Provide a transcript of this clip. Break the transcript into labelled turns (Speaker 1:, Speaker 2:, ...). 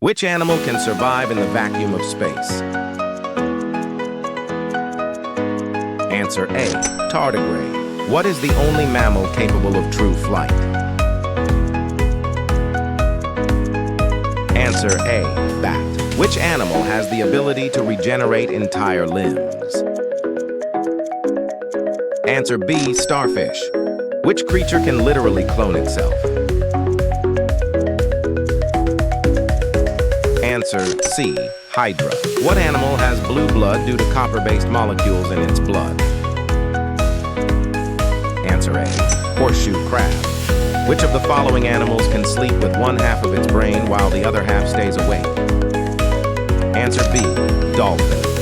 Speaker 1: Which animal can survive in the vacuum of space? Answer A, tardigrade. What is the only mammal capable of true flight? Answer A, bat. Which animal has the ability to regenerate entire limbs? Answer B, starfish. Which creature can literally clone itself? Answer C, hydra. What animal has blue blood due to copper-based molecules in its blood? Answer A, horseshoe crab. Which of the following animals can sleep with one half of its brain while the other half stays awake? Answer B, dolphin.